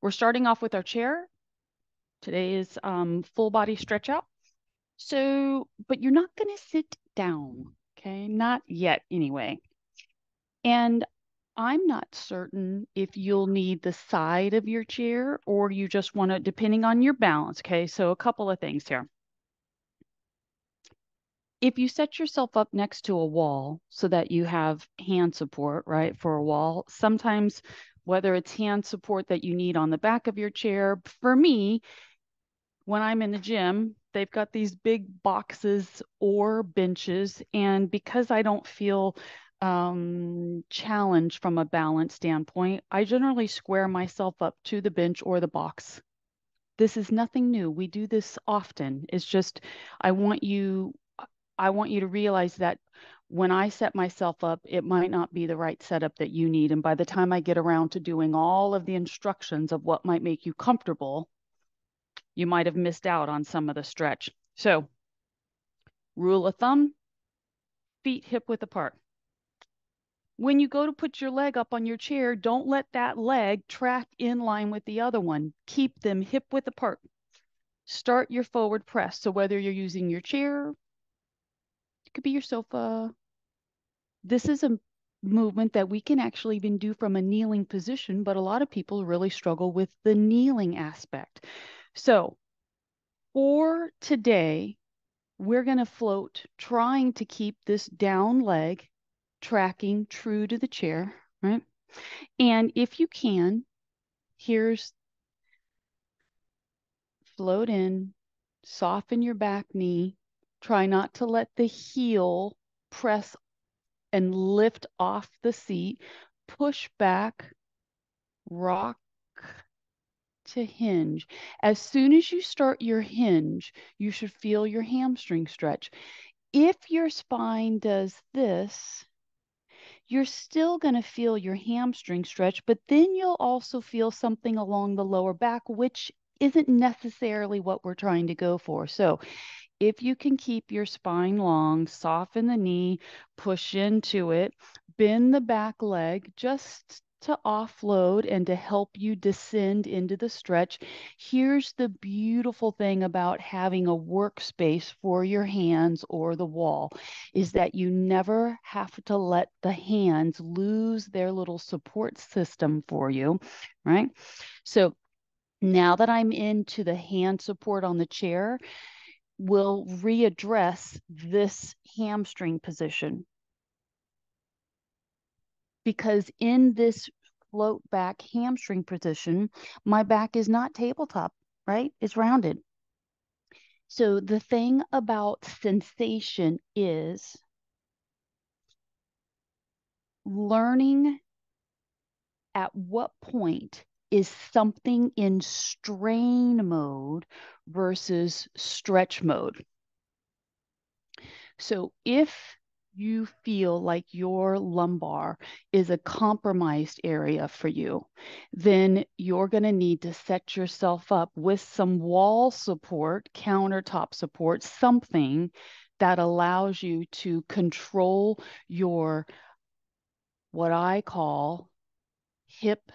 We're starting off with our chair. Today is full body stretch out. So, but you're not going to sit down, okay? Not yet, anyway. And I'm not certain if you'll need the side of your chair or you just want to, depending on your balance, okay? So, a couple of things here. If you set yourself up next to a wall so that you have hand support, right, for a wall, sometimes whether it's hand support that you need on the back of your chair, for me, when I'm in the gym, they've got these big boxes or benches. And because I don't feel challenged from a balance standpoint, I generally square myself up to the bench or the box. This is nothing new. We do this often. It's just I want you I want you to realize that when I set myself up, it might not be the right setup that you need. And by the time I get around to doing all of the instructions of what might make you comfortable, you might have missed out on some of the stretch. So, rule of thumb, feet hip width apart. When you go to put your leg up on your chair, don't let that leg track in line with the other one. Keep them hip width apart. Start your forward press. So, whether you're using your chair, it could be your sofa. This is a movement that we can actually even do from a kneeling position, but a lot of people really struggle with the kneeling aspect. So, for today, we're going to float, trying to keep this down leg tracking true to the chair, right? And if you can, here's float in, soften your back knee. Try not to let the heel press and lift off the seat. Push back, rock to hinge. As soon as you start your hinge, you should feel your hamstring stretch. If your spine does this, you're still going to feel your hamstring stretch, but then you'll also feel something along the lower back, which isn't necessarily what we're trying to go for. So if you can keep your spine long, soften the knee, push into it, bend the back leg just to offload and to help you descend into the stretch. Here's the beautiful thing about having a workspace for your hands or the wall is that you never have to let the hands lose their little support system for you, right? So now that I'm into the hand support on the chair, we'll readdress this hamstring position because in this float back hamstring position, my back is not tabletop, right? It's rounded. So the thing about sensation is learning at what point is something in strain mode versus stretch mode. So if you feel like your lumbar is a compromised area for you, then you're going to need to set yourself up with some wall support, countertop support, something that allows you to control your, what I call hip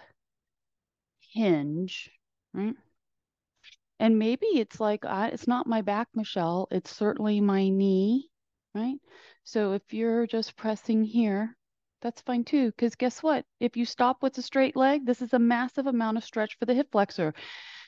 hinge, right? And maybe it's like, it's not my back, Michelle. It's certainly my knee, right? So if you're just pressing here, that's fine too. Because guess what? If you stop with a straight leg, this is a massive amount of stretch for the hip flexor.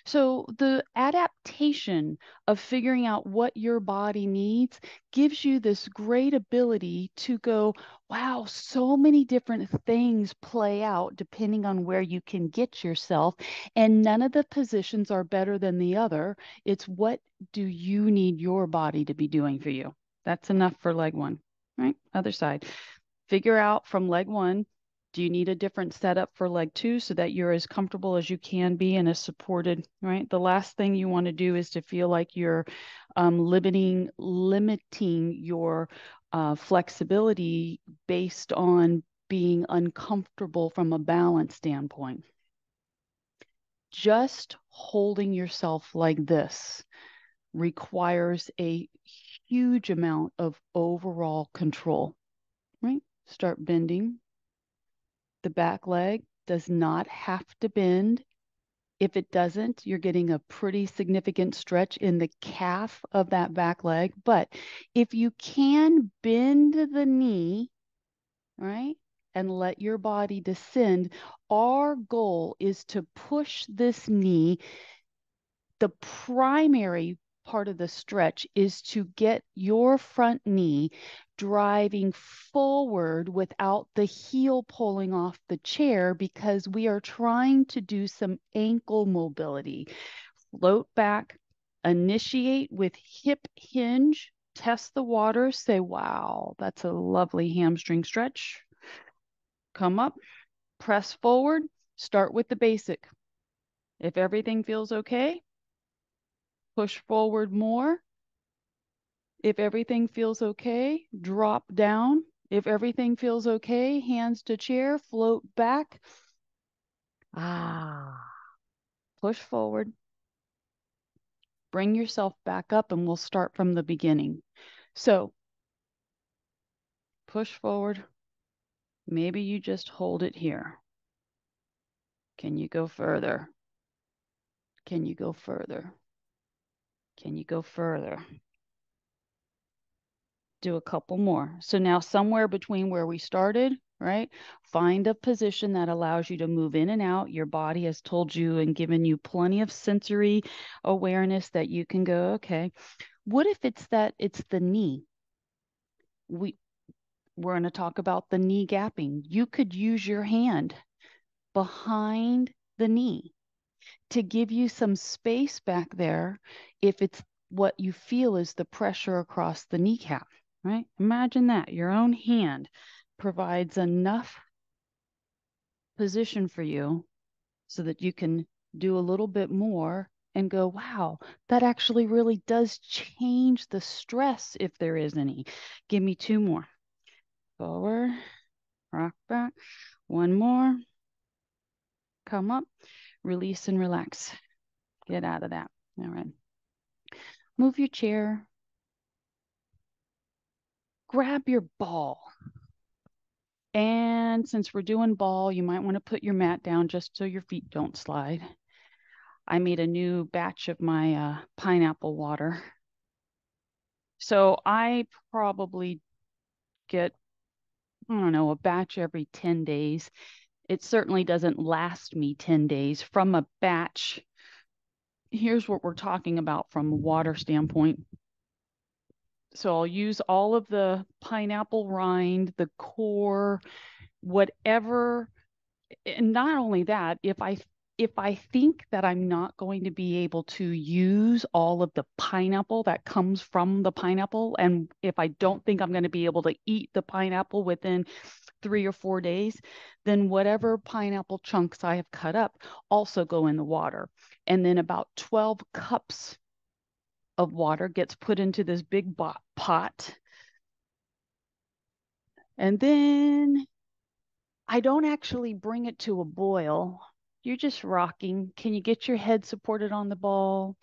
So the adaptation of figuring out what your body needs gives you this great ability to go, wow, so many different things play out depending on where you can get yourself. And none of the positions are better than the other. It's what do you need your body to be doing for you? That's enough for leg one, right? Other side. Figure out from leg one, do you need a different setup for leg two so that you're as comfortable as you can be and as supported, right? The last thing you want to do is to feel like you're limiting your flexibility based on being uncomfortable from a balance standpoint. Just holding yourself like this requires a huge amount of overall control, right? Start bending. The back leg does not have to bend. If it doesn't, you're getting a pretty significant stretch in the calf of that back leg. But if you can bend the knee, right, and let your body descend, our goal is to push this knee. The primary part of the stretch is to get your front knee driving forward without the heel pulling off the chair, because we are trying to do some ankle mobility. Float back, initiate with hip hinge, test the water, say, wow, that's a lovely hamstring stretch. Come up, press forward, start with the basic. If everything feels okay, push forward more. If everything feels okay, drop down. If everything feels okay, hands to chair, float back. Push forward. Bring yourself back up, and we'll start from the beginning. So push forward. Maybe you just hold it here. Can you go further? Can you go further? Can you go further? Do a couple more. So now somewhere between where we started, right? Find a position that allows you to move in and out. Your body has told you and given you plenty of sensory awareness that you can go, okay, what if it's the knee? We're going to talk about the knee gapping. You could use your hand behind the knee to give you some space back there if it's what you feel is the pressure across the kneecap, right? Imagine that your own hand provides enough position for you so that you can do a little bit more and go, wow, that actually really does change the stress if there is any. Give me two more. Forward, rock back. One more. Come up, release and relax. Get out of that. All right. Move your chair. Grab your ball. And since we're doing ball, you might want to put your mat down just so your feet don't slide. I made a new batch of my pineapple water. So I probably get, I don't know, a batch every 10 days. It certainly doesn't last me 10 days. From a batch, here's what we're talking about from a water standpoint. So I'll use all of the pineapple rind, the core, whatever. And not only that, if I think that I'm not going to be able to use all of the pineapple that comes from the pineapple, and if I don't think I'm going to be able to eat the pineapple within 3 or 4 days, then whatever pineapple chunks I have cut up also go in the water. And then about 12 cups of water gets put into this big pot. And then I don't actually bring it to a boil. You're just rocking. Can you get your head supported on the ball?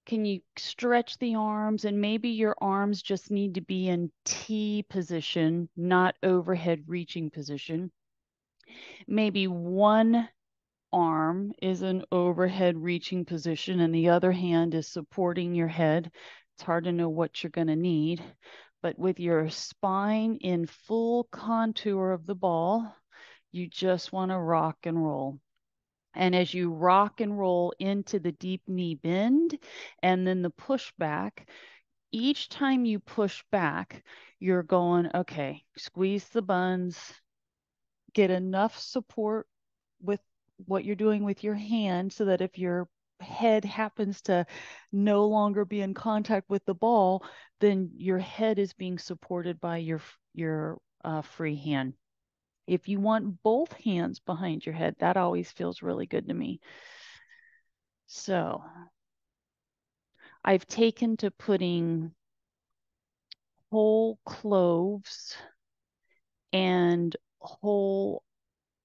Can you stretch the arms? And maybe your arms just need to be in T position, not overhead reaching position. Maybe one arm is an overhead reaching position and the other hand is supporting your head. It's hard to know what you're going to need, but with your spine in full contour of the ball, you just want to rock and roll. And as you rock and roll into the deep knee bend and then the push back, each time you push back, you're going, okay, squeeze the buns, get enough support with what you're doing with your hand so that if your head happens to no longer be in contact with the ball, then your head is being supported by your free hand. If you want both hands behind your head, that always feels really good to me. So I've taken to putting whole cloves and whole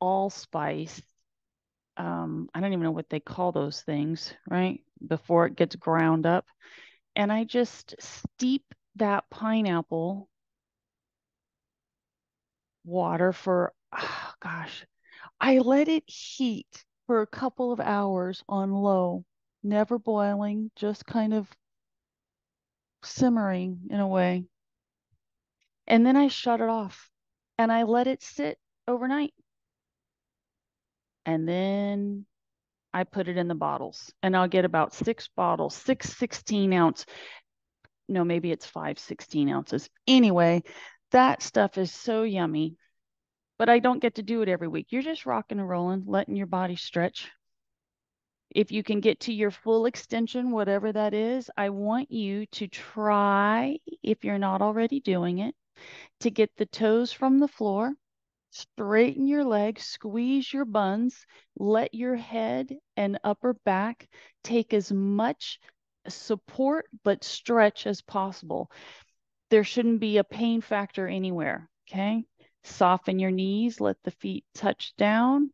allspice. I don't even know what they call those things, right? Before it gets ground up. And I just steep that pineapple water for, oh gosh, I let it heat for a couple of hours on low, never boiling, just kind of simmering in a way. And then I shut it off and I let it sit overnight. And then I put it in the bottles and I'll get about 6 bottles, 16 ounce. No, maybe it's 5 16 ounces. Anyway, that stuff is so yummy, but I don't get to do it every week. You're just rocking and rolling, letting your body stretch. If you can get to your full extension, whatever that is, I want you to try, if you're not already doing it, to get the toes from the floor, straighten your legs, squeeze your buns, let your head and upper back take as much support but stretch as possible. There shouldn't be a pain factor anywhere, okay? Soften your knees, let the feet touch down.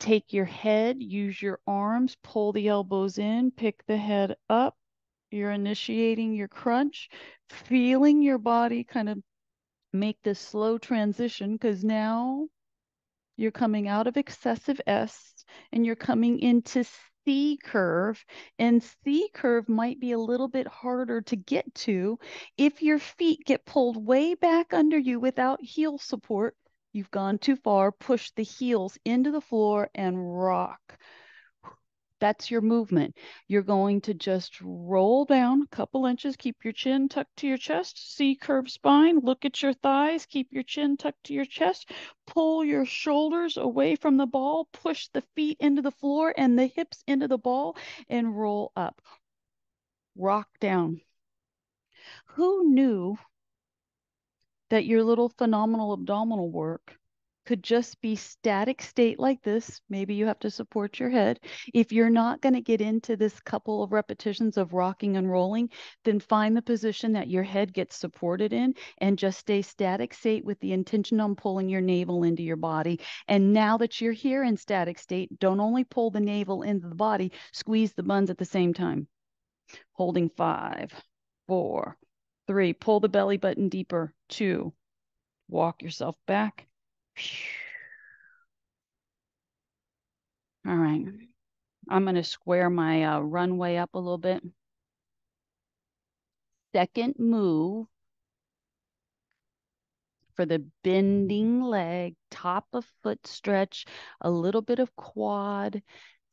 Take your head, use your arms, pull the elbows in, pick the head up. You're initiating your crunch, feeling your body kind of make this slow transition because now you're coming out of excessive S and you're coming into C curve. And C curve might be a little bit harder to get to if your feet get pulled way back under you without heel support. You've gone too far. Push the heels into the floor and rock. That's your movement. You're going to just roll down a couple inches, keep your chin tucked to your chest, C curve spine, look at your thighs, keep your chin tucked to your chest, pull your shoulders away from the ball, push the feet into the floor and the hips into the ball and roll up. Rock down. Who knew that your little phenomenal abdominal work could just be static state like this? Maybe you have to support your head. If you're not going to get into this couple of repetitions of rocking and rolling, then find the position that your head gets supported in and just stay static state with the intention on pulling your navel into your body. And now that you're here in static state, don't only pull the navel into the body, squeeze the buns at the same time. Holding 5, 4, 3, pull the belly button deeper. 2, walk yourself back. All right. I'm going to square my runway up a little bit. Second move for the bending leg, top of foot stretch, a little bit of quad.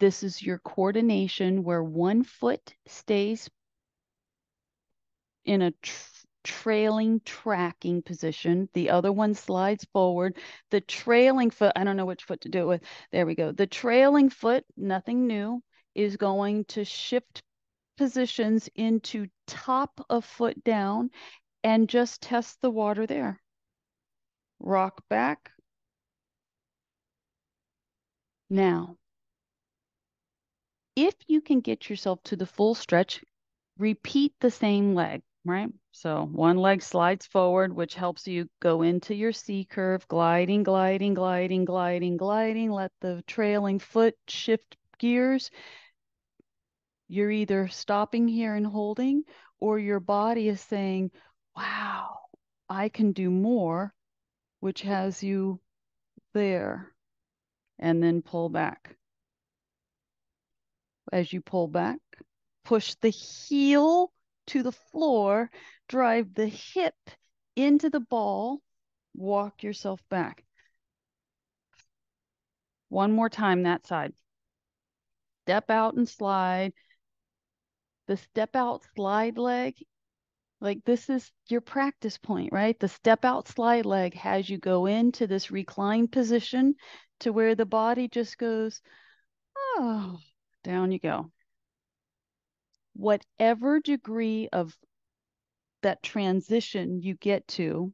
This is your coordination where one foot stays in a trailing tracking position. The other one slides forward. The trailing foot, I don't know which foot to do it with. There we go. The trailing foot, nothing new, is going to shift positions into top of foot down and just test the water there. Rock back. Now, if you can get yourself to the full stretch, repeat the same leg, right? So one leg slides forward, which helps you go into your C curve, gliding, gliding, gliding, gliding, gliding. Let the trailing foot shift gears. You're either stopping here and holding, or your body is saying, wow, I can do more, which has you there. And then pull back. As you pull back, push the heel to the floor, drive the hip into the ball, walk yourself back. One more time that side. Step out and slide. The step out slide leg, like this is your practice point, right? The step out slide leg has you go into this reclined position to where the body just goes, oh, down you go. Whatever degree of that transition you get to,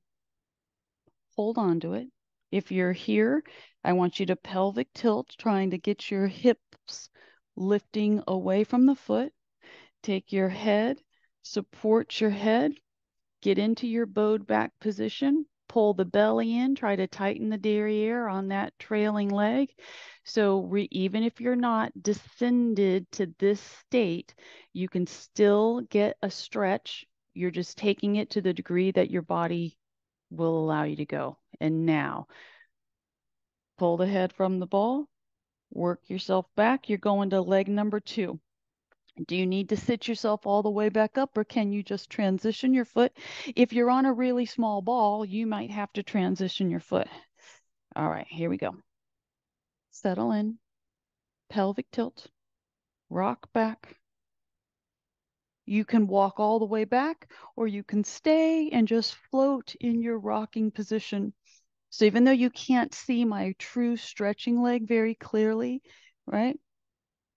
hold on to it. If you're here, I want you to pelvic tilt, trying to get your hips lifting away from the foot. Take your head, support your head, get into your bowed back position, pull the belly in, try to tighten the derriere on that trailing leg. So even if you're not descended to this state, you can still get a stretch. You're just taking it to the degree that your body will allow you to go. And now pull the head from the ball, Work yourself back. You're going to leg number 2. Do you need to sit yourself all the way back up, or can you just transition your foot? If you're on a really small ball, you might have to transition your foot. All right, here we go. Settle in, pelvic tilt, rock back. You can walk all the way back, or you can stay and just float in your rocking position. So even though you can't see my true stretching leg very clearly, right?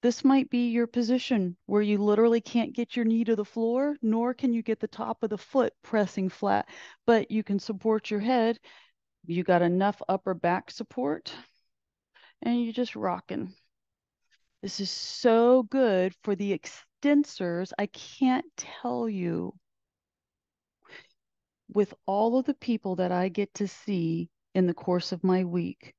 This might be your position where you literally can't get your knee to the floor, nor can you get the top of the foot pressing flat, but you can support your head. You got enough upper back support, and you're just rocking. This is so good for the extensors. I can't tell you, with all of the people that I get to see in the course of my week,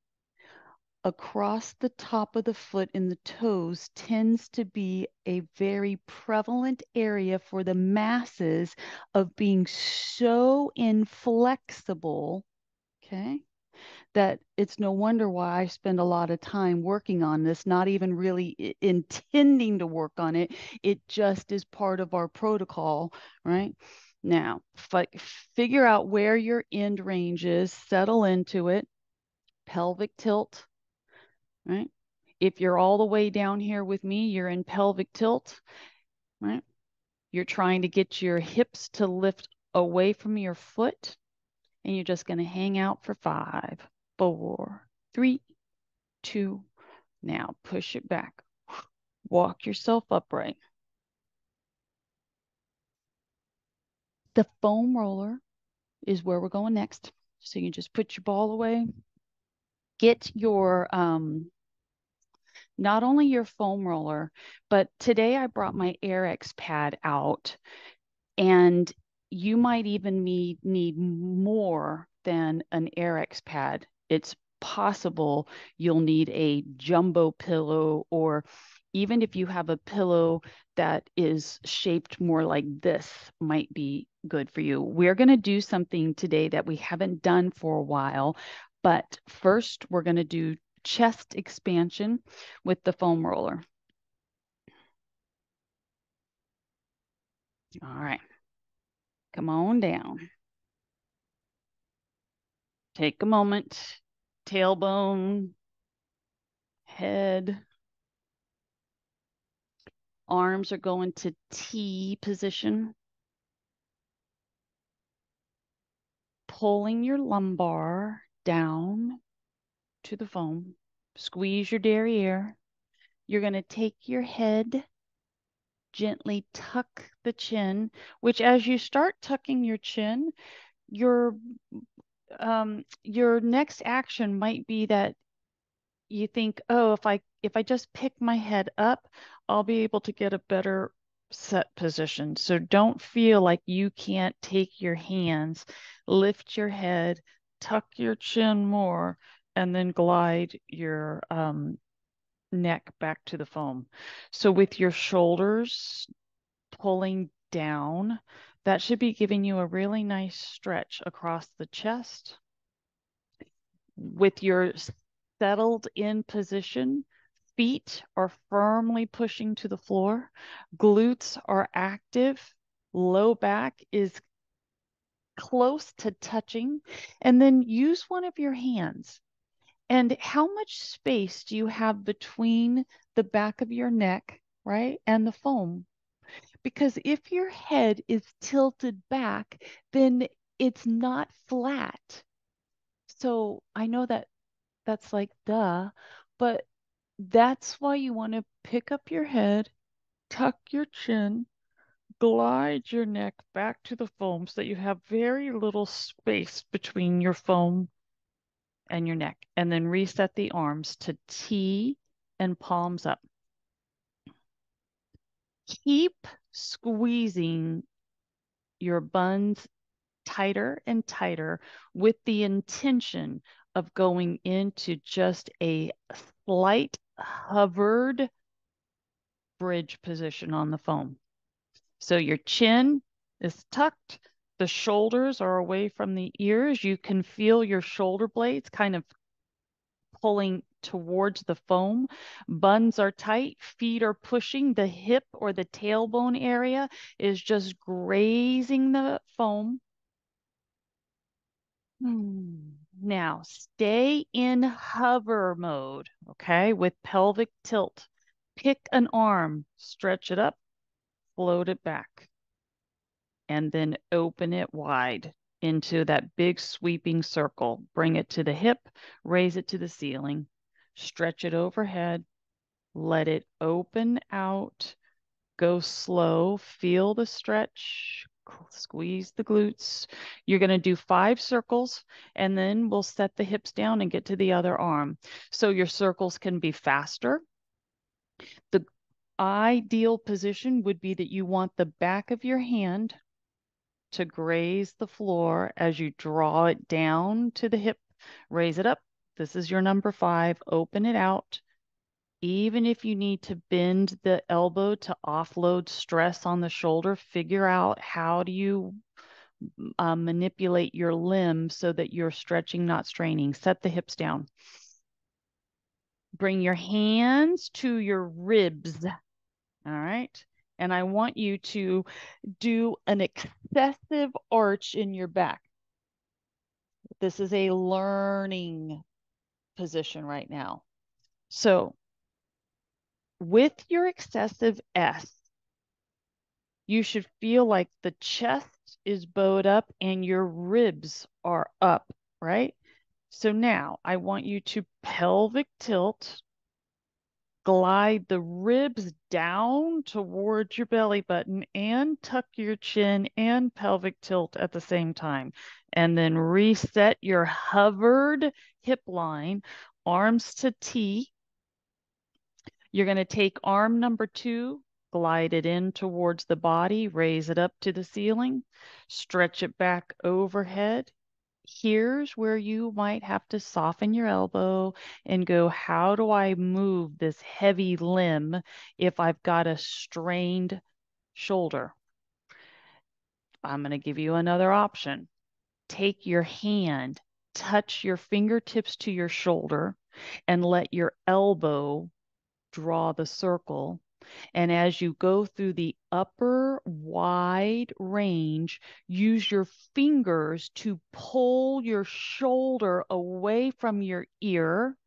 across the top of the foot in the toes tends to be a very prevalent area for the masses of being so inflexible, okay, that it's no wonder why I spend a lot of time working on this, not even really intending to work on it. It just is part of our protocol, right? Now, figure out where your end range is, settle into it, pelvic tilt, right? If you're all the way down here with me, you're in pelvic tilt, right? You're trying to get your hips to lift away from your foot, and you're just going to hang out for 5, 4, 3, 2. Now push it back. Walk yourself upright. The foam roller is where we're going next. So you just put your ball away. Get your not only your foam roller, but today I brought my AirX pad out, and you might even need more than an AirX pad. It's possible you'll need a jumbo pillow, or even if you have a pillow that is shaped more like this, might be good for you. We're going to do something today that we haven't done for a while, but first we're going to do chest expansion with the foam roller. All right, come on down. Take a moment, tailbone, head, arms are going to T position, pulling your lumbar down to the foam. Squeeze your derriere. You're going to take your head, gently tuck the chin, which as you start tucking your chin, your next action might be that you think, oh, if I just pick my head up, I'll be able to get a better set position. So don't feel like you can't take your hands, lift your head, tuck your chin more, and then glide your neck back to the foam. So with your shoulders pulling down, that should be giving you a really nice stretch across the chest. With your settled in position, feet are firmly pushing to the floor, glutes are active, low back is close to touching, and then use one of your hands. And how much space do you have between the back of your neck, right, and the foam? Because if your head is tilted back, then it's not flat. So I know that that's like duh, but that's why you want to pick up your head, tuck your chin, glide your neck back to the foam so that you have very little space between your foam and your neck, and then reset the arms to T and palms up. Keep squeezing your buns tighter and tighter with the intention of going into just a slight hovered bridge position on the foam. So your chin is tucked, the shoulders are away from the ears. You can feel your shoulder blades kind of towards the foam. Buns are tight, feet are pushing, the hip or the tailbone area is just grazing the foam. Now stay in hover mode, okay, with pelvic tilt. Pick an arm, stretch it up, float it back, and then open it wide into that big sweeping circle. Bring it to the hip, raise it to the ceiling, stretch it overhead, let it open out, go slow, feel the stretch, squeeze the glutes. You're going to do 5 circles, and then we'll set the hips down and get to the other arm. So your circles can be faster. The ideal position would be that you want the back of your hand to graze the floor as you draw it down to the hip, raise it up. This is your number 5. Open it out. Even if you need to bend the elbow to offload stress on the shoulder, figure out how do you manipulate your limb so that you're stretching, not straining. Set the hips down. Bring your hands to your ribs. All right. And I want you to do an excessive arch in your back. This is a learning position right now. So with your excessive S, you should feel like the chest is bowed up and your ribs are up, right? So now I want you to pelvic tilt, glide the ribs down towards your belly button and tuck your chin and pelvic tilt at the same time. And then reset your hovered hip line, arms to T. You're going to take arm number 2, glide it in towards the body, raise it up to the ceiling, stretch it back overhead. Here's where you might have to soften your elbow and go, how do I move this heavy limb if I've got a strained shoulder? I'm going to give you another option. Take your hand, touch your fingertips to your shoulder, and let your elbow draw the circle. And as you go through the upper wide range, use your fingers to pull your shoulder away from your ear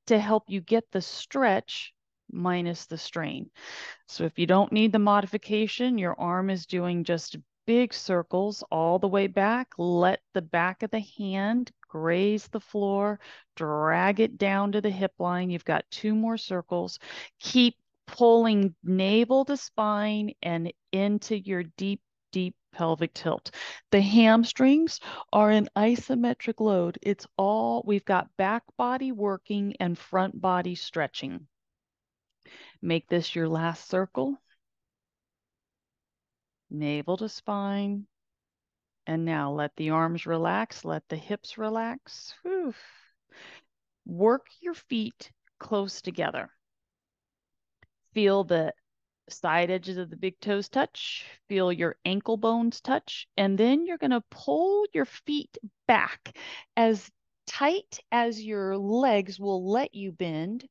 to help you get the stretch minus the strain. So if you don't need the modification, your arm is doing just big circles all the way back. Let the back of the hand graze the floor, drag it down to the hip line. You've got 2 more circles. Keep pulling navel to spine and into your deep, deep pelvic tilt. The hamstrings are an isometric load. It's all, we've got back body working and front body stretching. Make this your last circle. Navel to spine. And now let the arms relax, let the hips relax. Whew. Work your feet close together. Feel the side edges of the big toes touch. Feel your ankle bones touch. And then you're going to pull your feet back as tight as your legs will let you bend,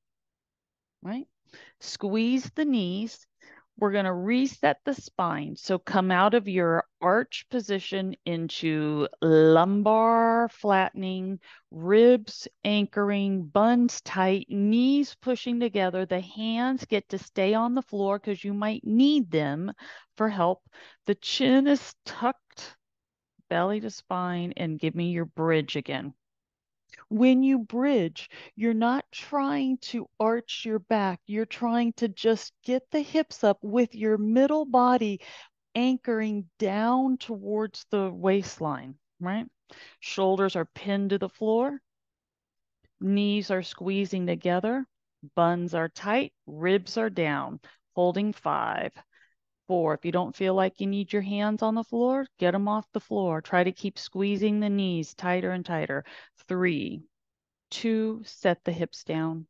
right? Squeeze the knees. We're going to reset the spine. So come out of your arch position into lumbar flattening, ribs anchoring, buns tight, knees pushing together. The hands get to stay on the floor because you might need them for help. The chin is tucked, belly to spine, and give me your bridge again. When you bridge, you're not trying to arch your back. You're trying to just get the hips up with your middle body anchoring down towards the waistline, right? Shoulders are pinned to the floor. Knees are squeezing together. Buns are tight. Ribs are down. Holding 5, 4. If you don't feel like you need your hands on the floor, get them off the floor. Try to keep squeezing the knees tighter and tighter. 3, 2, set the hips down.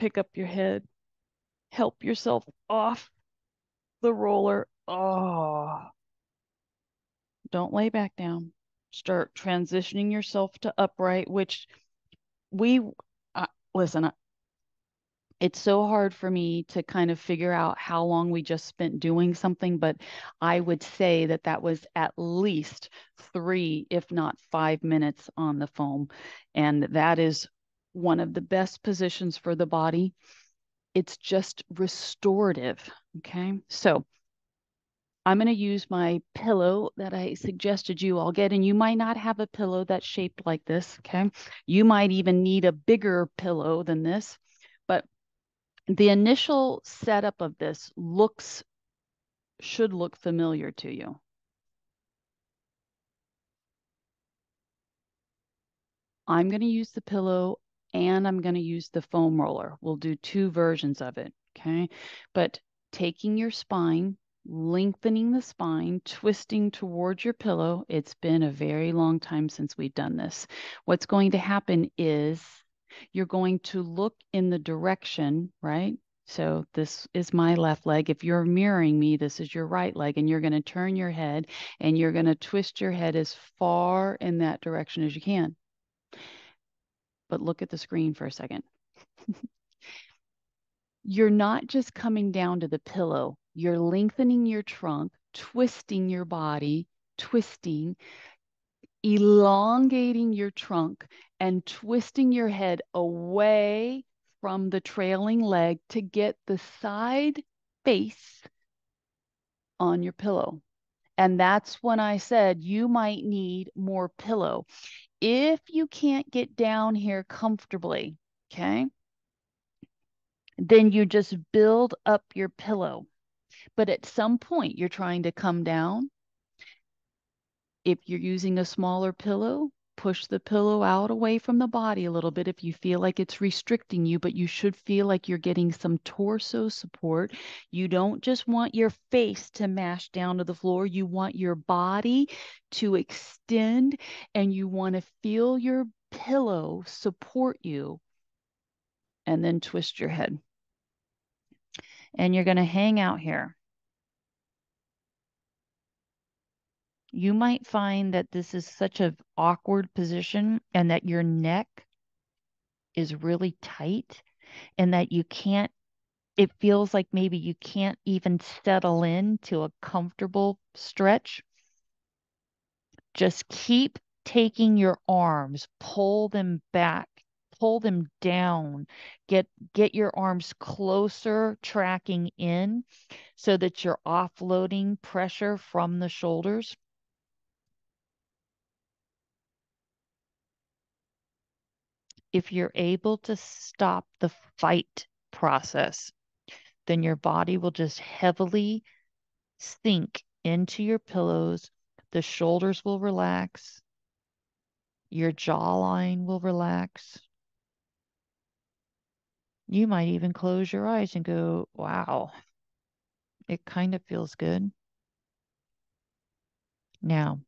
Pick up your head. Help yourself off the roller. Oh, don't lay back down. Start transitioning yourself to upright, which Listen, it's so hard for me to kind of figure out how long we just spent doing something, but I would say that that was at least 3, if not 5 minutes on the foam. And that is one of the best positions for the body. It's just restorative. Okay. So I'm going to use my pillow that I suggested you all get, and you might not have a pillow that's shaped like this. Okay. You might even need a bigger pillow than this. But the initial setup of this should look familiar to you. I'm going to use the pillow and I'm going to use the foam roller. We'll do 2 versions of it, okay? But taking your spine, lengthening the spine, twisting towards your pillow. It's been a very long time since we've done this. What's going to happen is you're going to look in the direction, right? So this is my left leg. If you're mirroring me, this is your right leg, and you're going to turn your head and you're going to twist your head as far in that direction as you can. But look at the screen for a second. You're not just coming down to the pillow, you're lengthening your trunk, twisting your body, twisting, elongating your trunk, and twisting your head away from the trailing leg to get the side face on your pillow. And that's when I said you might need more pillow. If you can't get down here comfortably, okay, then you just build up your pillow. But at some point, you're trying to come down. If you're using a smaller pillow, push the pillow out away from the body a little bit if you feel like it's restricting you, but you should feel like you're getting some torso support. You don't just want your face to mash down to the floor. You want your body to extend and you want to feel your pillow support you, and then twist your head. And you're going to hang out here. You might find that this is such an awkward position and that your neck is really tight and that you can't, it feels like maybe you can't even settle into a comfortable stretch. Just keep taking your arms, pull them back, pull them down, get your arms closer, tracking in so that you're offloading pressure from the shoulders. If you're able to stop the fight process, then your body will just heavily sink into your pillows. The shoulders will relax. Your jawline will relax. You might even close your eyes and go, wow, it kind of feels good. Now,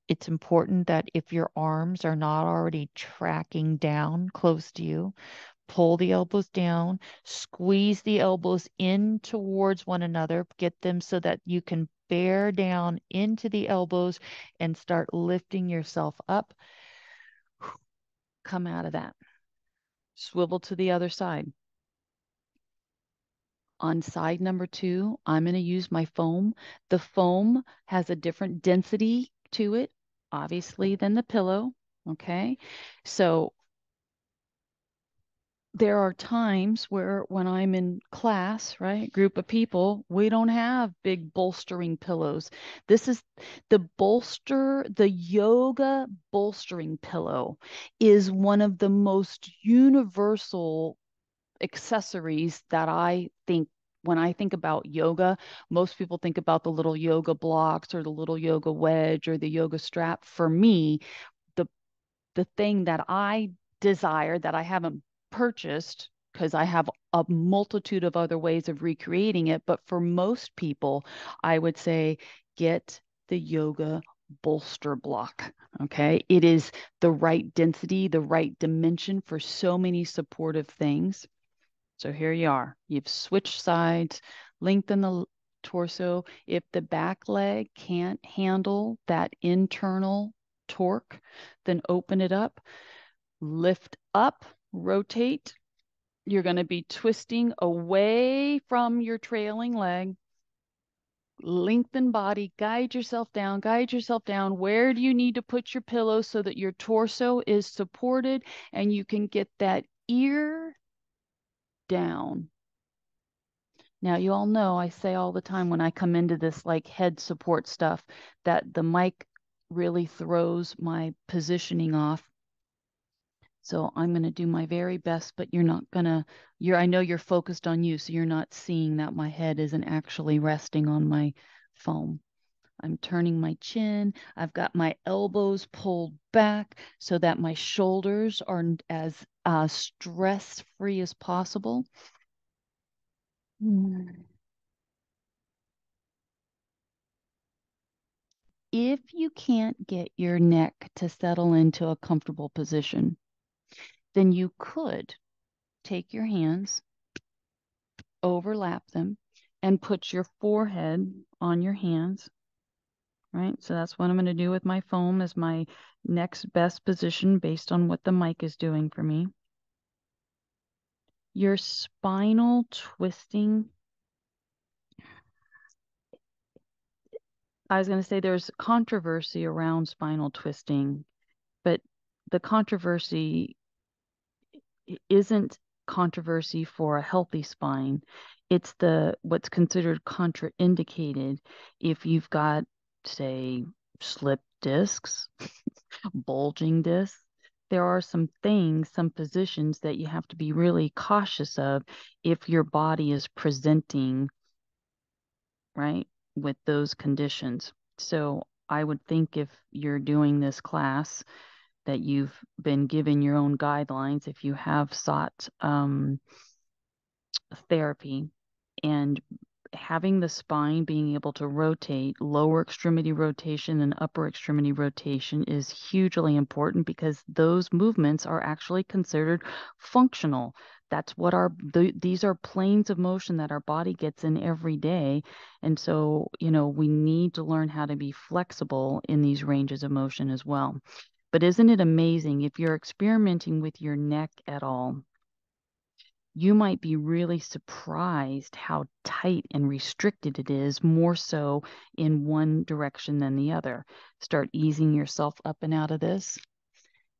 it's important that if your arms are not already tracking down close to you, pull the elbows down, squeeze the elbows in towards one another, get them so that you can bear down into the elbows and start lifting yourself up. Come out of that. Swivel to the other side. On side number 2, I'm going to use my foam. The foam has a different density to it, obviously, than the pillow. Okay. So there are times where when I'm in class, right, group of people, we don't have big bolstering pillows. This is the yoga bolstering pillow is one of the most universal accessories that I think when I think about yoga, most people think about the little yoga blocks or the little yoga wedge or the yoga strap. For me, the the thing that I desire that I haven't purchased because I have a multitude of other ways of recreating it, but for most people, I would say get the yoga bolster block. Okay. It is the right density, the right dimension for so many supportive things. So here you are. You've switched sides, lengthened the torso. If the back leg can't handle that internal torque, then open it up. Lift up, rotate. You're going to be twisting away from your trailing leg. Lengthen body, guide yourself down, guide yourself down. Where do you need to put your pillow so that your torso is supported and you can get that ear down? Now, you all know I say all the time when I come into this like head support stuff that the mic really throws my positioning off. So I'm going to do my very best, but you're not going to, I know you're focused on you, so you're not seeing that my head isn't actually resting on my foam. I'm turning my chin. I've got my elbows pulled back so that my shoulders are as stress-free as possible. If you can't get your neck to settle into a comfortable position, then you could take your hands, overlap them, and put your forehead on your hands, right? So that's what I'm going to do with my foam as my next best position based on what the mic is doing for me. Your spinal twisting. I was going to say there's controversy around spinal twisting, but the controversy isn't controversy for a healthy spine. It's what's considered contraindicated if you've got, say, slip discs, bulging discs. There are some things, some positions that you have to be really cautious of if your body is presenting, right, with those conditions. So I would think if you're doing this class, that you've been given your own guidelines if you have sought therapy, and having the spine being able to rotate, lower extremity rotation and upper extremity rotation is hugely important because those movements are actually considered functional. That's what these are planes of motion that our body gets in every day. And so, we need to learn how to be flexible in these ranges of motion as well. But isn't it amazing if you're experimenting with your neck at all? You might be really surprised how tight and restricted it is, more so in one direction than the other. Start easing yourself up and out of this.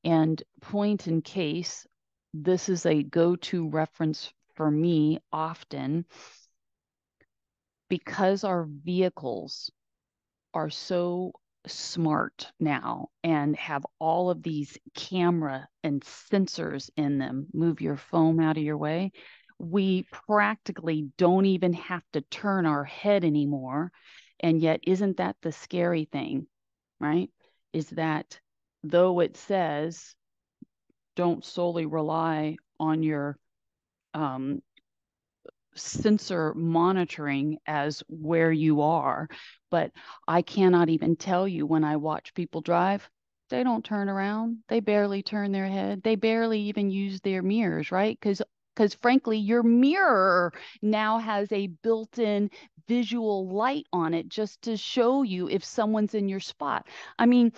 And point in case, this is a go-to reference for me often because our vehicles are so smart now and have all of these camera and sensors in them. Move your foam out of your way. We practically don't even have to turn our head anymore. And yet, isn't that the scary thing, right? Is that though it says don't solely rely on your sensor monitoring as where you are, but I cannot even tell you when I watch people drive, they don't turn around, they barely turn their head, they barely even use their mirrors, right? Because frankly, your mirror now has a built-in visual light on it just to show you if someone's in your spot. I mean,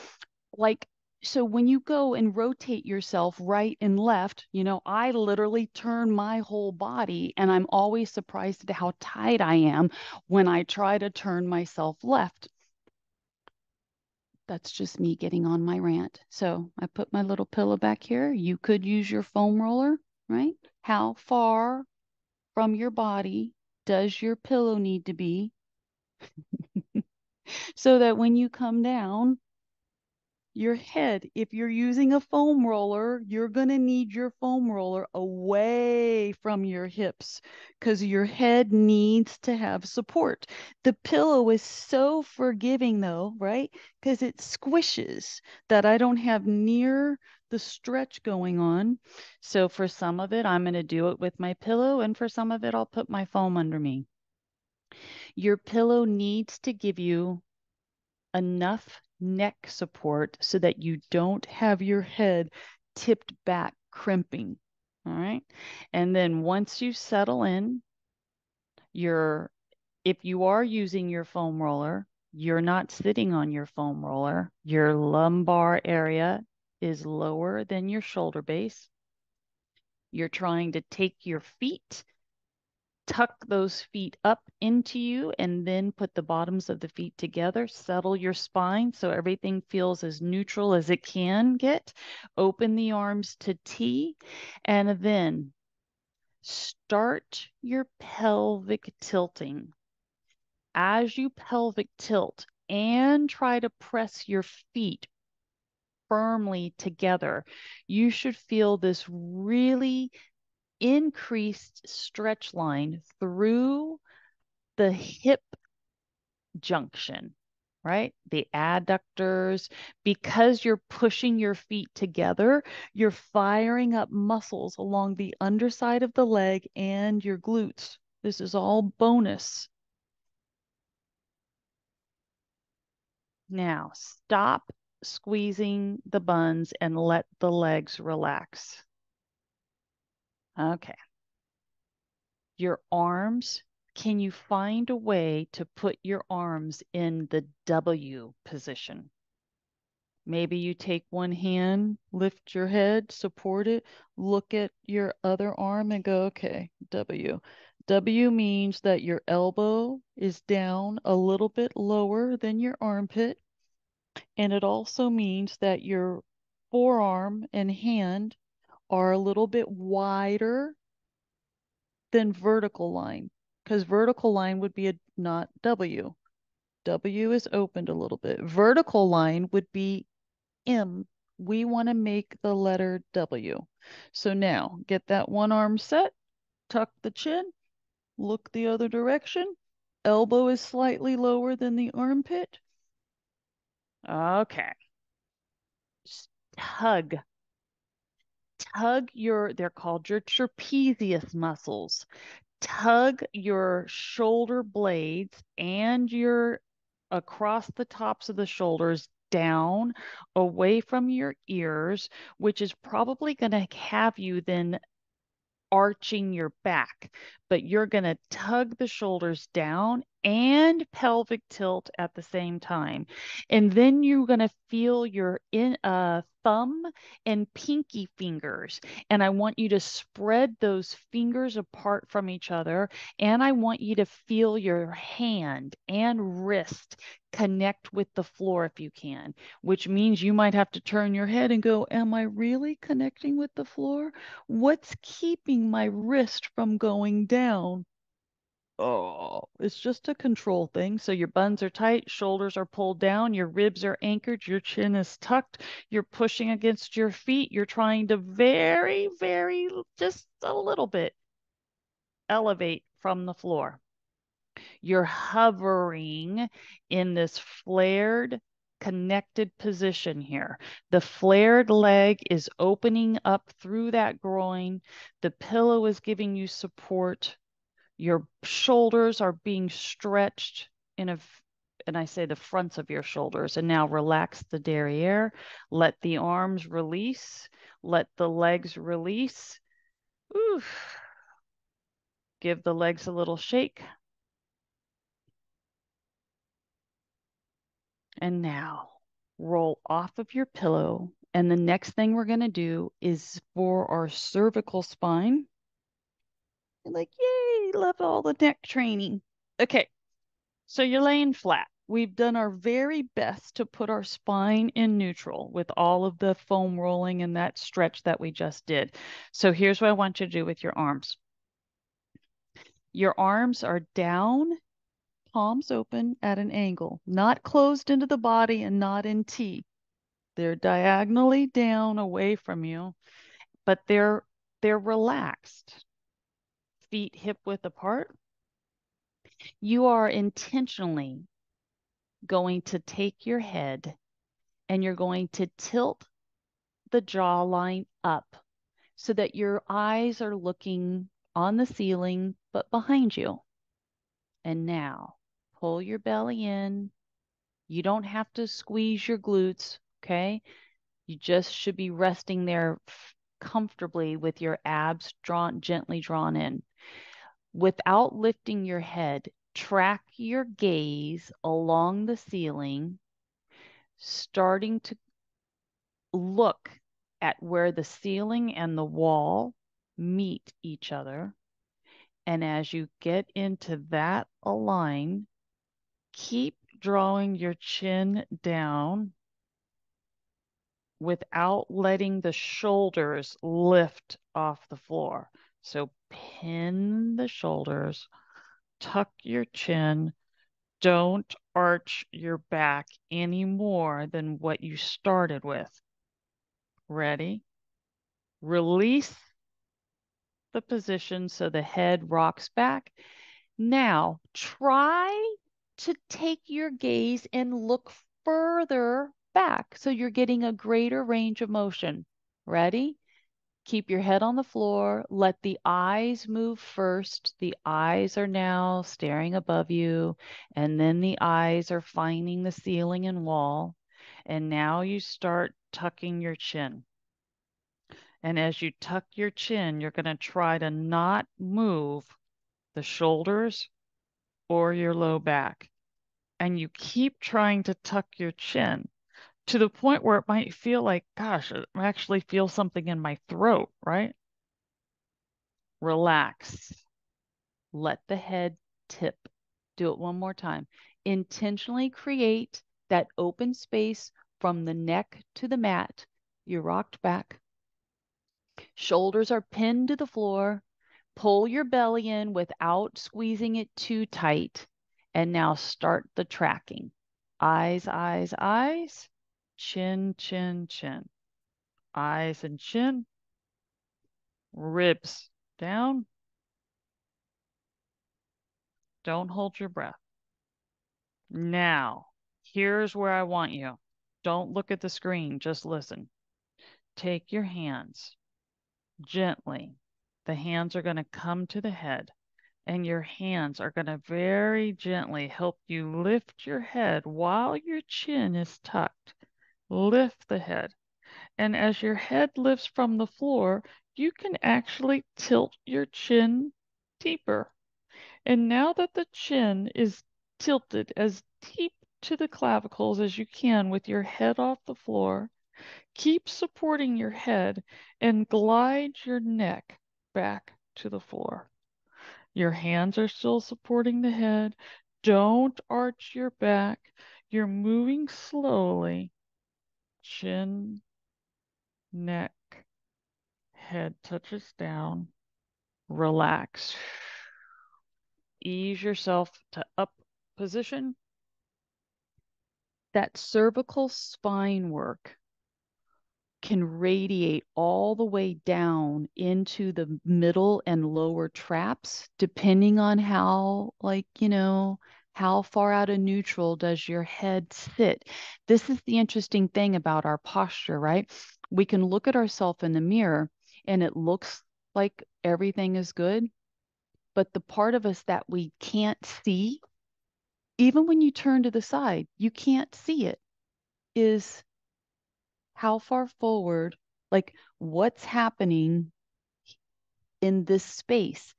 like, so when you go and rotate yourself right and left, I literally turn my whole body, and I'm always surprised at how tight I am when I try to turn myself left. That's just me getting on my rant. So I put my little pillow back here. You could use your foam roller, right? How far from your body does your pillow need to be so that when you come down, your head, if you're using a foam roller, you're going to need your foam roller away from your hips because your head needs to have support. The pillow is so forgiving, though, right? Because it squishes that I don't have near the stretch going on. So for some of it, I'm going to do it with my pillow, and for some of it, I'll put my foam under me. Your pillow needs to give you enough neck support so that you don't have your head tipped back, crimping. All right. And then once you settle in, if you are using your foam roller, you're not sitting on your foam roller. Your lumbar area is lower than your shoulder base. You're trying to take your feet, tuck those feet up into you, and then put the bottoms of the feet together. Settle your spine so everything feels as neutral as it can get. Open the arms to T, and then start your pelvic tilting. As you pelvic tilt and try to press your feet firmly together, you should feel this really increased stretch line through the hip junction, right? The adductors. Because you're pushing your feet together, you're firing up muscles along the underside of the leg and your glutes. This is all bonus. Now, stop squeezing the buns and let the legs relax. Okay. Your arms, can you find a way to put your arms in the W position? Maybe you take one hand, lift your head, support it, look at your other arm and go, okay, W. W means that your elbow is down a little bit lower than your armpit. And it also means that your forearm and hand are a little bit wider than vertical line, because vertical line would be a not W. W is opened a little bit. Vertical line would be M. We want to make the letter W. So now get that one arm set, tuck the chin, look the other direction. Elbow is slightly lower than the armpit. Okay. Just tug. Tug they're called your trapezius muscles. Tug your shoulder blades and your across the tops of the shoulders down away from your ears, which is probably going to have you then arching your back, but you're going to tug the shoulders down and pelvic tilt at the same time. And then you're going to feel your thumb and pinky fingers. And I want you to spread those fingers apart from each other. And I want you to feel your hand and wrist connect with the floor if you can, which means you might have to turn your head and go, am I really connecting with the floor? What's keeping my wrist from going down? Oh, it's just a control thing. So your buns are tight, shoulders are pulled down, your ribs are anchored, your chin is tucked, you're pushing against your feet, you're trying to very, very, just a little bit elevate from the floor. You're hovering in this flared, connected position here. The flared leg is opening up through that groin. The pillow is giving you support. Your shoulders are being stretched and I say the fronts of your shoulders. And now relax the derriere. Let the arms release. Let the legs release. Oof. Give the legs a little shake. And now roll off of your pillow. And the next thing we're going to do is for our cervical spine. And like, yay, love all the neck training. Okay, so you're laying flat. We've done our very best to put our spine in neutral with all of the foam rolling and that stretch that we just did. So here's what I want you to do with your arms. Your arms are down, palms open at an angle, not closed into the body and not in T. They're diagonally down away from you, but they're relaxed. Feet hip width apart. You are intentionally going to take your head and you're going to tilt the jawline up so that your eyes are looking on the ceiling but behind you. And now pull your belly in. You don't have to squeeze your glutes, okay? You just should be resting there comfortably with your abs gently drawn in. Without lifting your head, track your gaze along the ceiling, starting to look at where the ceiling and the wall meet each other. And as you get into that align, keep drawing your chin down without letting the shoulders lift off the floor. So pin the shoulders, tuck your chin. Don't arch your back any more than what you started with. Ready? Release the position so the head rocks back. Now, try to take your gaze and look further back so you're getting a greater range of motion. Ready? Keep your head on the floor. Let the eyes move first. The eyes are now staring above you, and then the eyes are finding the ceiling and wall. And now you start tucking your chin. And as you tuck your chin, you're going to try to not move the shoulders or your low back. And you keep trying to tuck your chin to the point where it might feel like, gosh, I actually feel something in my throat, right? Relax. Let the head tip. Do it one more time. Intentionally create that open space from the neck to the mat. You rocked back. Shoulders are pinned to the floor. Pull your belly in without squeezing it too tight. And now start the tracking. Eyes, eyes, eyes. Chin, chin, chin. Eyes and chin. Ribs down. Don't hold your breath. Now, here's where I want you. Don't look at the screen, just listen. Take your hands gently. The hands are going to come to the head, and your hands are going to very gently help you lift your head while your chin is tucked. Lift the head. And as your head lifts from the floor, you can actually tilt your chin deeper. And now that the chin is tilted as deep to the clavicles as you can with your head off the floor, keep supporting your head and glide your neck back to the floor. Your hands are still supporting the head. Don't arch your back. You're moving slowly. Chin, neck, head touches down. Relax. Ease yourself to up position. That cervical spine work can radiate all the way down into the middle and lower traps, depending on how, how far out of neutral does your head sit. This is the interesting thing about our posture, right? We can look at ourselves in the mirror and it looks like everything is good, but the part of us that we can't see, even when you turn to the side, you can't see it, is how far forward, like what's happening in this space.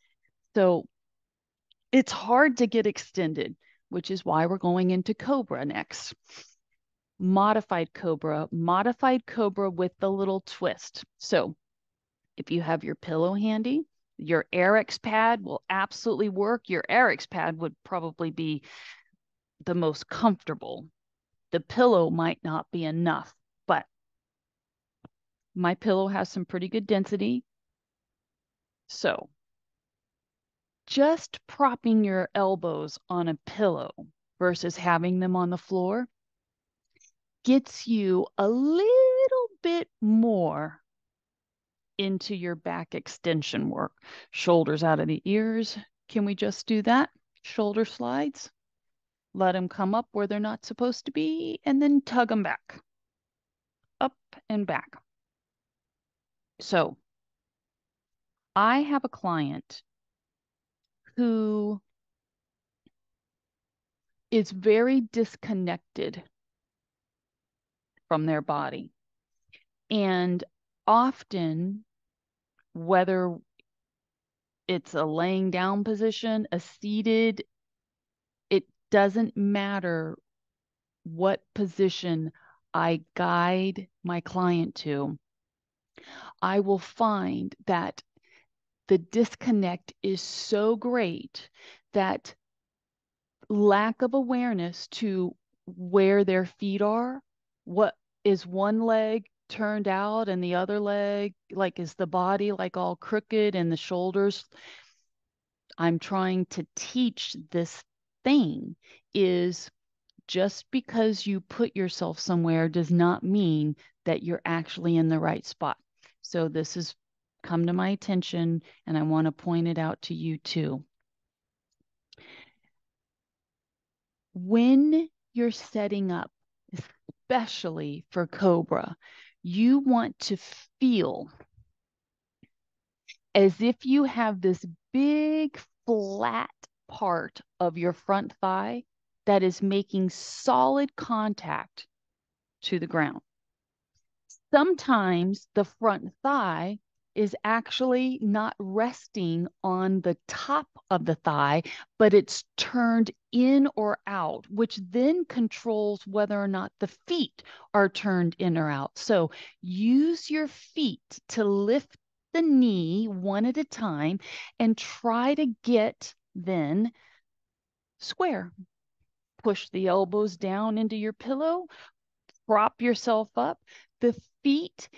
So it's hard to get extended, which is why we're going into Cobra next. Modified Cobra with the little twist. So if you have your pillow handy, your Airex pad will absolutely work. Your Airex pad would probably be the most comfortable. The pillow might not be enough, but my pillow has some pretty good density. So just propping your elbows on a pillow versus having them on the floor gets you a little bit more into your back extension work. Shoulders out of the ears. Can we just do that? Shoulder slides. Let them come up where they're not supposed to be, and then tug them back. Up and back. So I have a client who is very disconnected from their body. And often, whether it's a laying down position, a seated, it doesn't matter what position I guide my client to, I will find that the disconnect is so great that lack of awareness to where their feet are, what is one leg turned out and the other leg, like is the body like all crooked and the shoulders. I'm trying to teach this thing is just because you put yourself somewhere does not mean that you're actually in the right spot. So this has come to my attention and I want to point it out to you too. When you're setting up, especially for Cobra, you want to feel as if you have this big flat part of your front thigh that is making solid contact to the ground. Sometimes the front thigh is actually not resting on the top of the thigh, but it's turned in or out, which then controls whether or not the feet are turned in or out. So use your feet to lift the knee one at a time and try to get then square. Push the elbows down into your pillow, prop yourself up. The feet,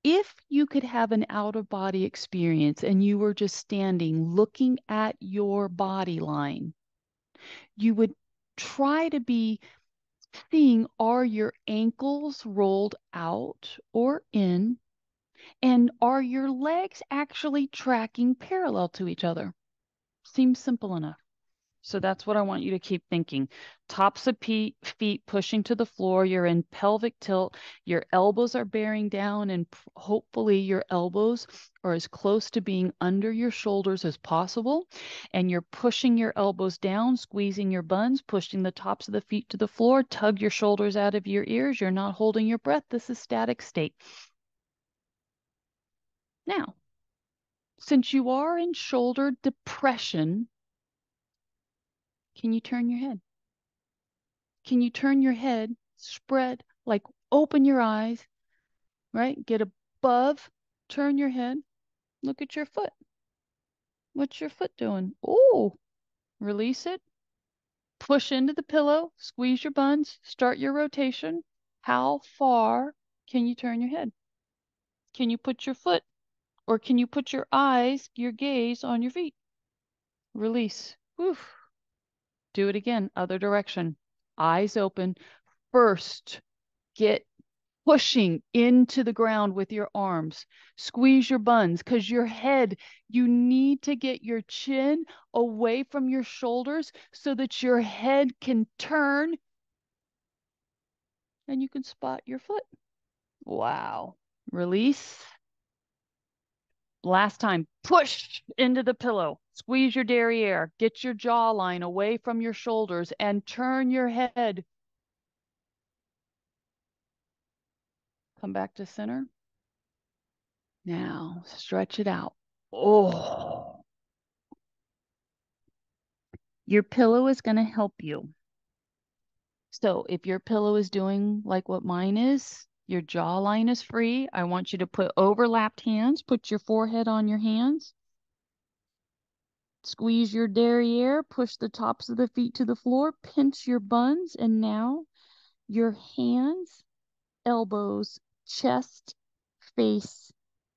if you could have an out of body experience and you were just standing looking at your body line, you would try to be seeing, are your ankles rolled out or in? And are your legs actually tracking parallel to each other? Seems simple enough. So that's what I want you to keep thinking. Tops of feet pushing to the floor. You're in pelvic tilt. Your elbows are bearing down, and hopefully your elbows are as close to being under your shoulders as possible. And you're pushing your elbows down, squeezing your buns, pushing the tops of the feet to the floor. Tug your shoulders out of your ears. You're not holding your breath. This is static state. Now, since you are in shoulder depression, can you turn your head? Can you turn your head, spread, like open your eyes, right? Get above, turn your head, look at your foot. What's your foot doing? Oh, release it, push into the pillow, squeeze your buns, start your rotation. How far can you turn your head? Can you put your foot or can you put your eyes, your gaze on your feet? Release. Whew. Do it again, other direction. Eyes open. First, get pushing into the ground with your arms. Squeeze your buns because your head, you need to get your chin away from your shoulders so that your head can turn and you can spot your foot. Wow. Release. Last time, push into the pillow. Squeeze your derriere. Get your jawline away from your shoulders and turn your head. Come back to center. Now, stretch it out. Oh. Your pillow is going to help you. So if your pillow is doing like what mine is, your jawline is free. I want you to put overlapped hands, put your forehead on your hands, squeeze your derriere, push the tops of the feet to the floor, pinch your buns, and now your hands, elbows, chest, face,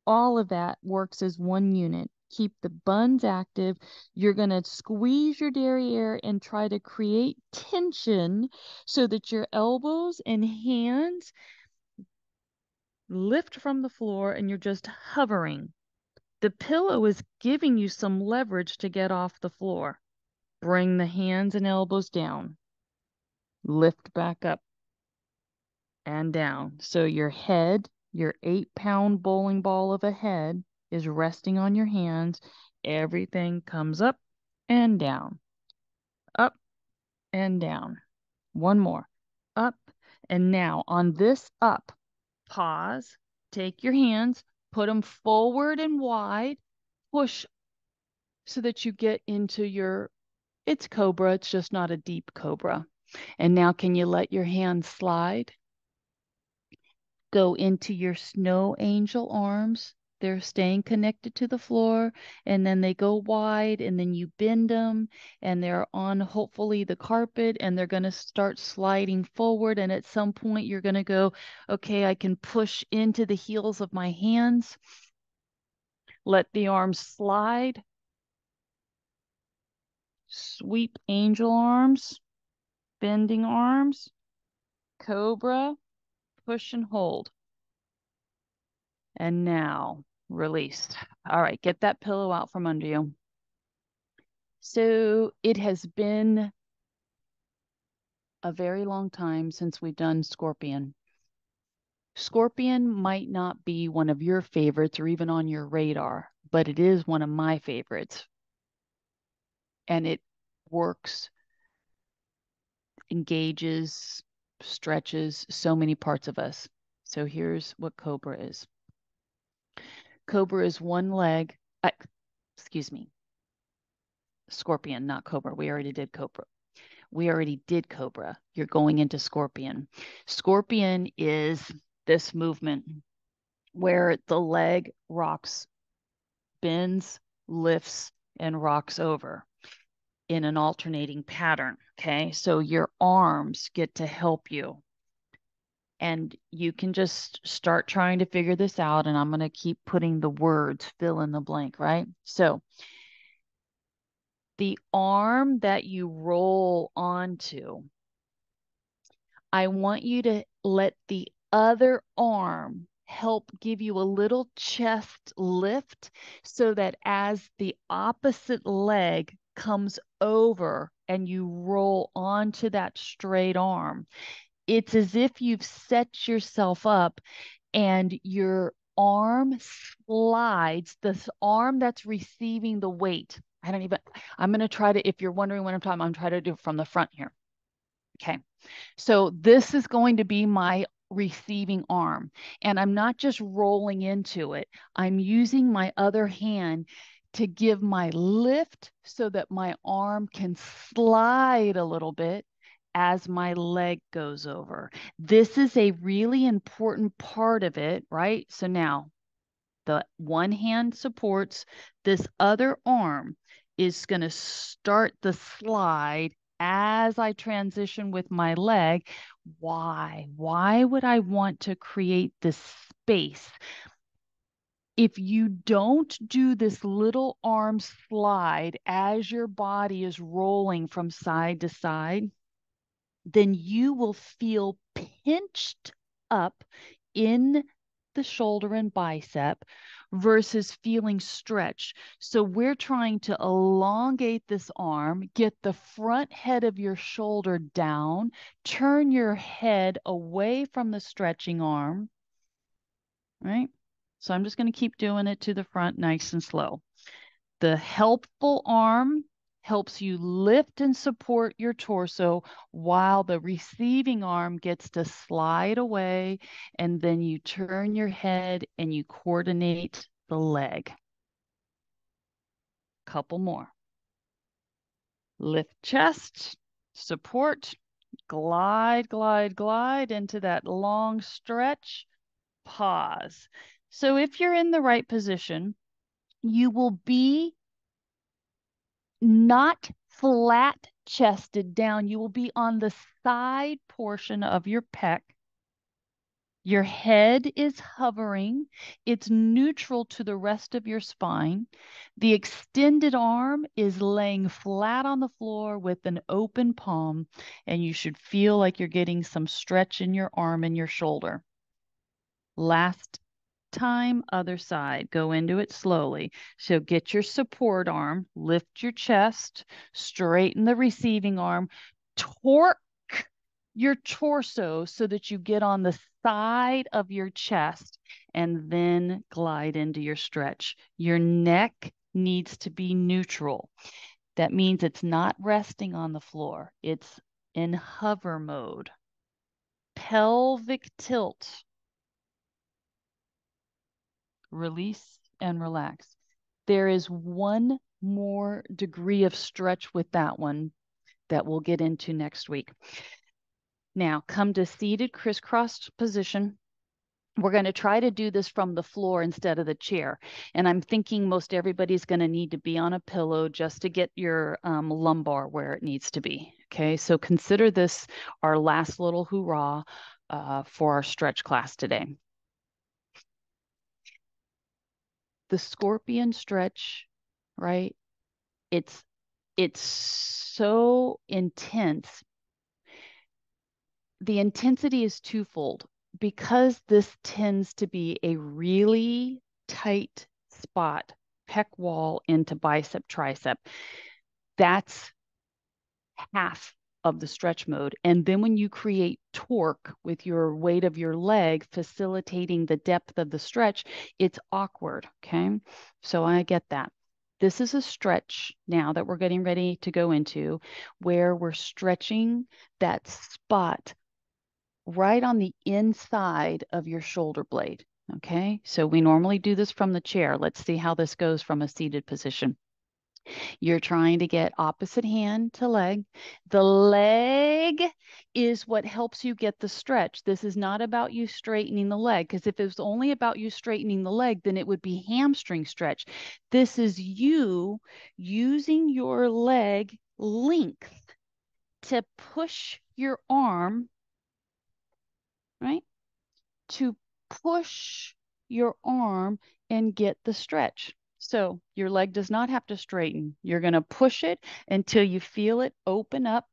all of that works as one unit. Keep the buns active. You're going to squeeze your derriere and try to create tension so that your elbows and hands lift from the floor and you're just hovering. The pillow is giving you some leverage to get off the floor. Bring the hands and elbows down. Lift back up and down. So your head, your 8-pound bowling ball of a head, is resting on your hands. Everything comes up and down, up and down. One more, up. And now on this up, pause, take your hands, put them forward and wide, push so that you get into your, it's cobra, it's just not a deep cobra. And now can you let your hands slide? go into your snow angel arms. They're staying connected to the floor, and then they go wide, and then you bend them, and they're on hopefully the carpet, and they're going to start sliding forward. And at some point, you're going to go, okay, I can push into the heels of my hands. Let the arms slide. Sweep angel arms, bending arms, cobra, push and hold. And now release. All right, get that pillow out from under you. So it has been a very long time since we've done scorpion. Scorpion might not be one of your favorites or even on your radar, but it is one of my favorites. And it works, engages, stretches so many parts of us. So here's what cobra is. Cobra is one leg, excuse me, scorpion, not cobra. We already did cobra. You're going into scorpion. Scorpion is this movement where the leg rocks, bends, lifts, and rocks over in an alternating pattern. Okay. So your arms get to help you. And you can just start trying to figure this out. And I'm going to keep putting the words, fill in the blank, right? So the arm that you roll onto, I want you to let the other arm help give you a little chest lift so that as the opposite leg comes over and you roll onto that straight arm, it's as if you've set yourself up and your arm slides, this arm that's receiving the weight. I'm going to try to, if you're wondering what I'm talking about, I'm trying to do it from the front here. Okay. So this is going to be my receiving arm, and I'm not just rolling into it. I'm using my other hand to give my lift so that my arm can slide a little bit as my leg goes over. This is a really important part of it, right? So now the one hand supports, this other arm is going to start the slide as I transition with my leg. Why? Why would I want to create this space? If you don't do this little arm slide as your body is rolling from side to side, then you will feel pinched up in the shoulder and bicep versus feeling stretched. So we're trying to elongate this arm, get the front head of your shoulder down, turn your head away from the stretching arm, right? So I'm just going to keep doing it to the front nice and slow. The helpful arm helps you lift and support your torso while the receiving arm gets to slide away, and then you turn your head and you coordinate the leg. Couple more. Lift chest, support, glide, glide, glide into that long stretch, pause. So if you're in the right position, you will be not flat chested down. You will be on the side portion of your pec. Your head is hovering. It's neutral to the rest of your spine. The extended arm is laying flat on the floor with an open palm, and you should feel like you're getting some stretch in your arm and your shoulder. Last time, other side. Go into it slowly. So get your support arm, lift your chest, straighten the receiving arm, torque your torso so that you get on the side of your chest, and then glide into your stretch. Your neck needs to be neutral. That means it's not resting on the floor. It's in hover mode. Pelvic tilt. Release and relax. There is one more degree of stretch with that one that we'll get into next week. Now come to seated crisscrossed position. We're going to try to do this from the floor instead of the chair. And I'm thinking most everybody's going to need to be on a pillow just to get your lumbar where it needs to be. Okay, so consider this our last little hoorah for our stretch class today. The scorpion stretch, right? It's so intense. The intensity is twofold because this tends to be a really tight spot, pec wall into bicep, tricep. That's half of the stretch mode. And then when you create torque with your weight of your leg facilitating the depth of the stretch, it's awkward. Okay. So I get that. This is a stretch now that we're getting ready to go into where we're stretching that spot right on the inside of your shoulder blade. Okay, so we normally do this from the chair. Let's see how this goes from a seated position. You're trying to get opposite hand to leg. The leg is what helps you get the stretch. This is not about you straightening the leg, because if it was only about you straightening the leg, then it would be hamstring stretch. This is you using your leg length to push your arm, right? To push your arm and get the stretch. So your leg does not have to straighten. You're going to push it until you feel it open up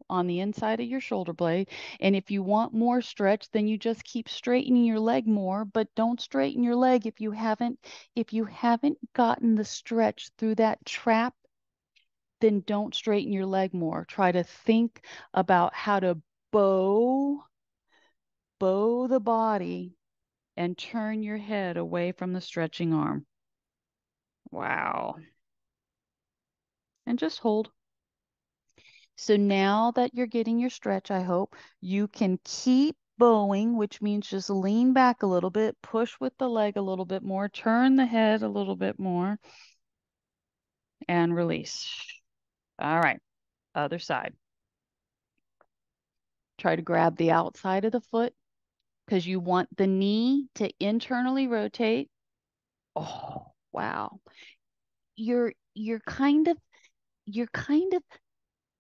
on the inside of your shoulder blade. And if you want more stretch, then you just keep straightening your leg more, but don't straighten your leg if you haven't gotten the stretch through that trap, then don't straighten your leg more. Try to think about how to bow the body and turn your head away from the stretching arm. Wow. And just hold. So now that you're getting your stretch, I hope you can keep bowing, which means just lean back a little bit, push with the leg a little bit more, turn the head a little bit more, and release. All right, other side. Try to grab the outside of the foot because you want the knee to internally rotate. Oh, wow. You're kind of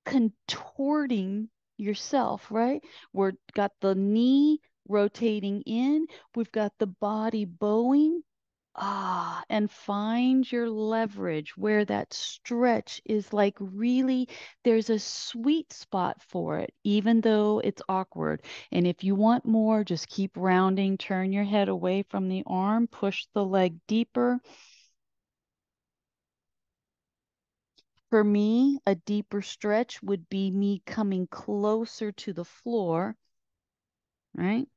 contorting yourself, right? We've got the knee rotating in, we've got the body bowing. And find your leverage where that stretch is like really, there's a sweet spot for it, even though it's awkward. And if you want more, just keep rounding, turn your head away from the arm, push the leg deeper. For me, a deeper stretch would be me coming closer to the floor, right?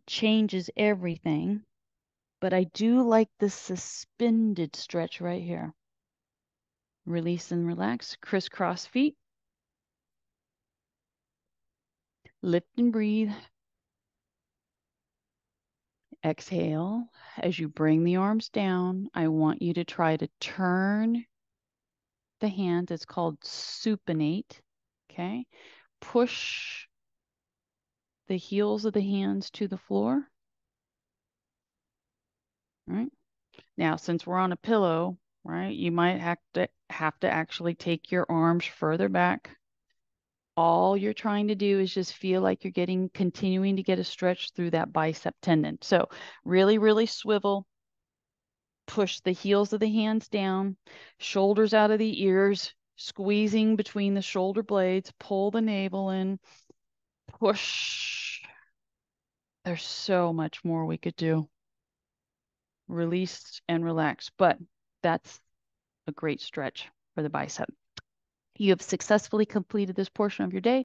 Changes everything. But I do like the suspended stretch right here. Release and relax. Crisscross feet. Lift and breathe. Exhale. As you bring the arms down, I want you to try to turn the hand. It's called supinate. Okay. Push the heels of the hands to the floor. Right. Now, since we're on a pillow, right, you might have to actually take your arms further back. All you're trying to do is just feel like you're continuing to get a stretch through that bicep tendon. So really, really swivel, push the heels of the hands down, shoulders out of the ears, squeezing between the shoulder blades, pull the navel in, push. There's so much more we could do. Release and relax, but that's a great stretch for the bicep. You have successfully completed this portion of your day.